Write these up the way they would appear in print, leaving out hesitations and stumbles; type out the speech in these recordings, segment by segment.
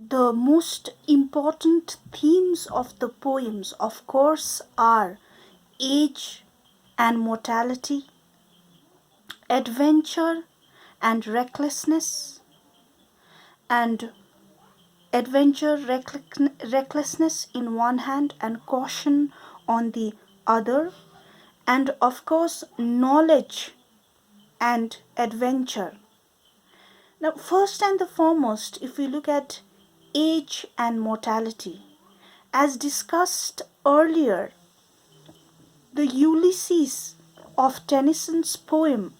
the most important themes of the poems, of course, are age and mortality, adventure and recklessness, and recklessness in one hand and caution on the other, and of course, knowledge and adventure. Now, first and the foremost, if we look at age and mortality, as discussed earlier, the Ulysses of Tennyson's poem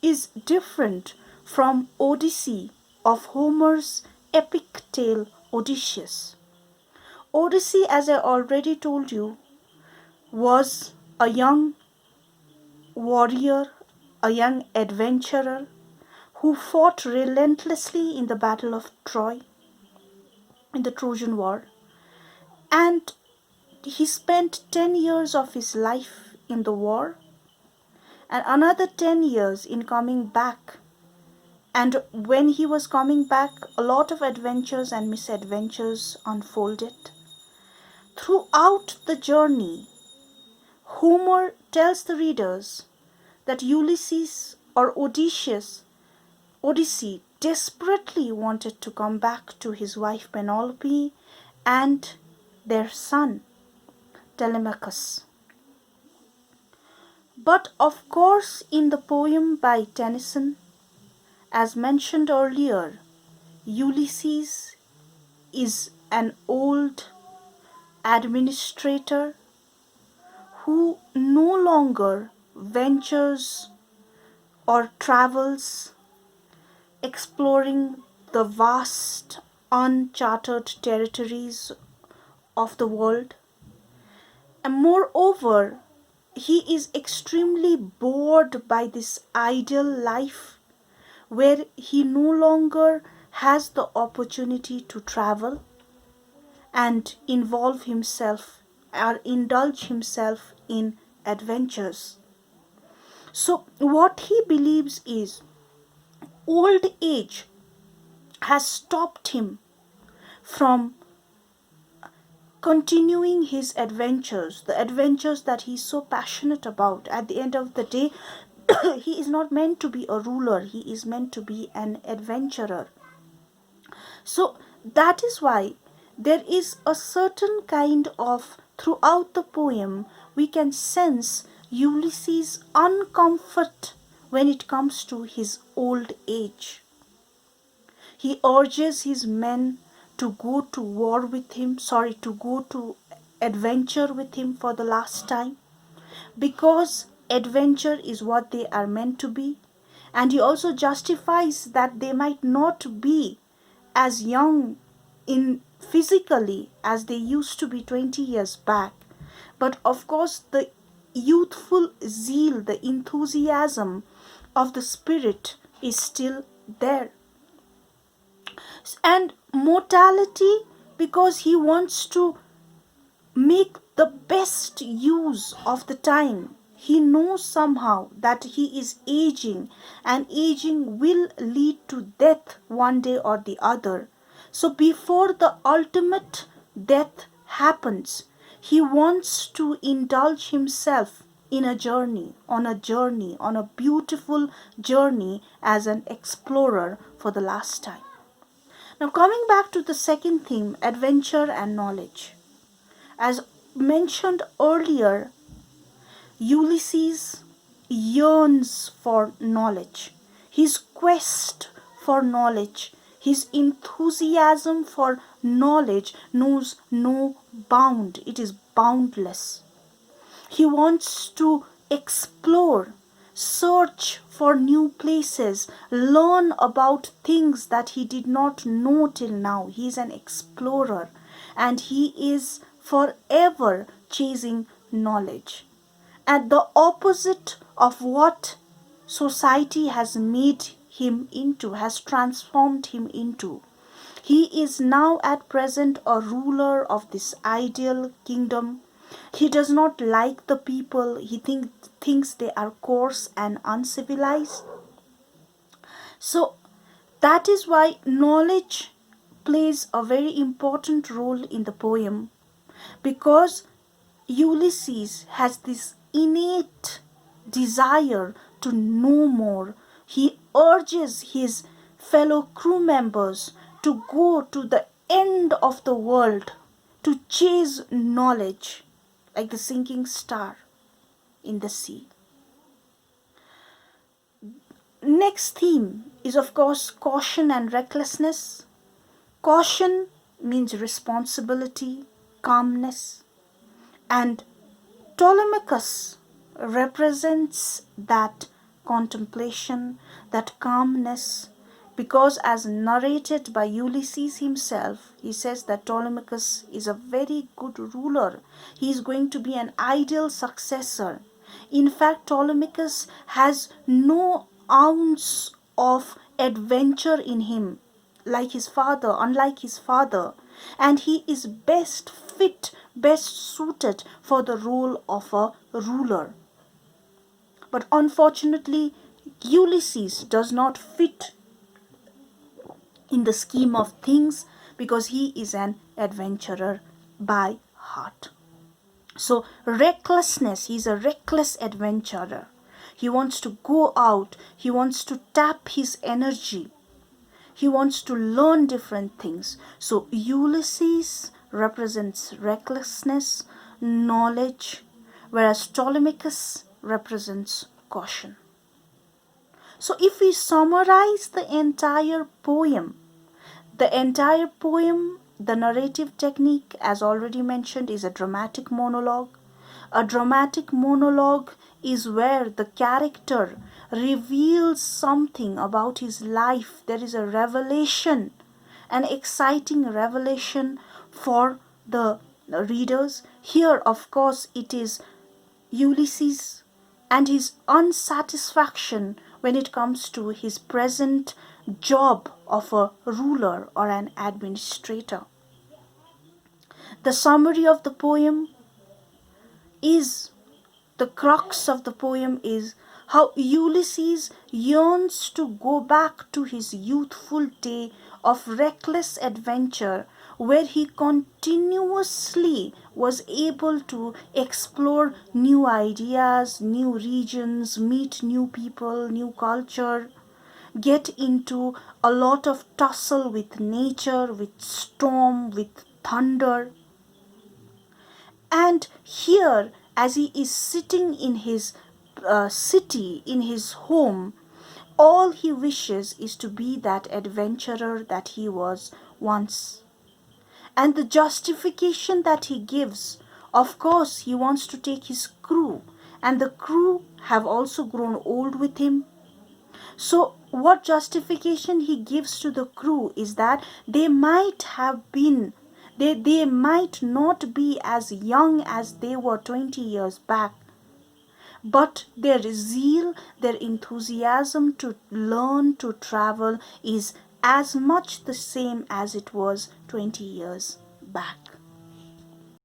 is different from Odyssey of Homer's epic tale Odysseus. Odyssey, as I already told you, was a young warrior, a young adventurer who fought relentlessly in the Battle of Troy, in the Trojan War, and he spent 10 years of his life in the war and another 10 years in coming back. And when he was coming back, a lot of adventures and misadventures unfolded. Throughout the journey, Homer tells the readers that Ulysses or Odyssey desperately wanted to come back to his wife Penelope and their son Telemachus. But of course, in the poem by Tennyson, as mentioned earlier, Ulysses is an old administrator who no longer ventures or travels exploring the vast uncharted territories of the world. And moreover, he is extremely bored by this ideal life where he no longer has the opportunity to travel and involve himself or indulge himself in adventures. So what he believes is old age has stopped him from continuing his adventures, the adventures that he's so passionate about. At the end of the day, he is not meant to be a ruler, he is meant to be an adventurer. So that is why there is a certain kind of, throughout the poem, we can sense Ulysses' uncomfort when it comes to his old age. He urges his men to go to war with him, to go to adventure with him for the last time, because adventure is what they are meant to be. And he also justifies that they might not be as young in physically as they used to be 20 years back, but of course the youthful zeal, the enthusiasm of the spirit is still there. And mortality, because he wants to make the best use of the time. He knows somehow that he is aging, and aging will lead to death one day or the other. So before the ultimate death happens, he wants to indulge himself in a journey, on a beautiful journey as an explorer for the last time. Now coming back to the second theme, adventure and knowledge. As mentioned earlier, Ulysses yearns for knowledge. His quest for knowledge, his enthusiasm for knowledge knows no bound. It is boundless. He wants to explore, search for new places, learn about things that he did not know till now. He is an explorer and he is forever chasing knowledge. At the opposite of what society has made him into, has transformed him into. He is now at present a ruler of this ideal kingdom. He does not like the people. He thinks they are coarse and uncivilized. So that is why knowledge plays a very important role in the poem because Ulysses has this innate desire to know more. He urges his fellow crew members to go to the end of the world to chase knowledge like the sinking star in the sea. Next theme is, of course, caution and recklessness. Caution means responsibility, calmness, and Ptolemachus represents that contemplation, that calmness, because as narrated by Ulysses himself, he says that Ptolemachus is a very good ruler. He is going to be an ideal successor. In fact, Ptolemachus has no ounce of adventure in him, like his father, unlike his father, and he is best fit, best suited for the role of a ruler. But unfortunately, Ulysses does not fit in the scheme of things because he is an adventurer by heart. So, recklessness, he's a reckless adventurer. He wants to go out, he wants to tap his energy, he wants to learn different things. So, Ulysses represents recklessness, knowledge, whereas Ptolemachus represents caution. So, if we summarize the entire poem, the narrative technique, as already mentioned, is a dramatic monologue. A dramatic monologue is where the character reveals something about his life. There is a revelation, an exciting revelation for the readers. Here, of course, it is Ulysses and his unsatisfaction when it comes to his present job of a ruler or an administrator. The summary of the poem is, the crux of the poem is how Ulysses yearns to go back to his youthful day of reckless adventure, where he continuously was able to explore new ideas, new regions, meet new people, new culture, get into a lot of tussle with nature, with storm, with thunder. And here, as he is sitting in his city, in his home, all he wishes is to be that adventurer that he was once. And the justification that he gives, of course, he wants to take his crew, and the crew have also grown old with him. So, what justification he gives to the crew is that they might have been, they might not be as young as they were 20 years back, but their zeal, their enthusiasm to learn, to travel is as much the same as it was 20 years back.